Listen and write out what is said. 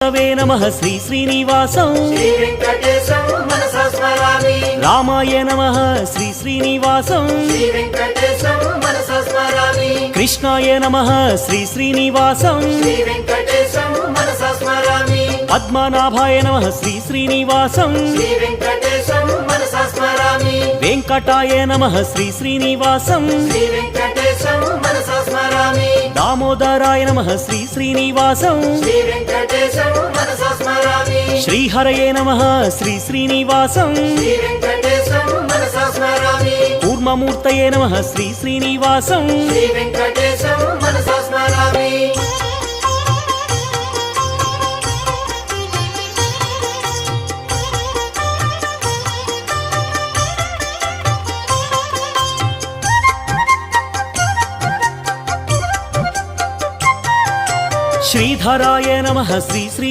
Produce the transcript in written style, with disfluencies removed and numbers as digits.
नमः श्री श्रीनिवासं श्री वेंकटेशं मनसा स्मरामि। रामाय नमः श्री श्रीनिवासं श्री वेंकटेशं मनसा स्मरामि। कृष्णाय नमः श्री श्रीनिवासं श्री वेंकटेशं मनसा स्मरामि। पद्मनाभाय नमः श्री श्रीनिवासं श्री वेंकटेशं मनसा स्मरामि। वेंकटाय नमः श्री श्रीनिवासं श्री वेंकटेशं मनसा स्मरामि। दामोदराय नमः श्री श्रीनिवासं श्री वेंकटेशं मनसा स्मरामि। श्रीहरये नमः श्री श्रीनिवासं श्री वेंकटेशं मनसा स्मरामि। कूर्ममूर्तये नमः श्री श्रीनिवासं श्री वेंकटेशं मनसा स्मरामि। श्रीधराय नमः श्री श्री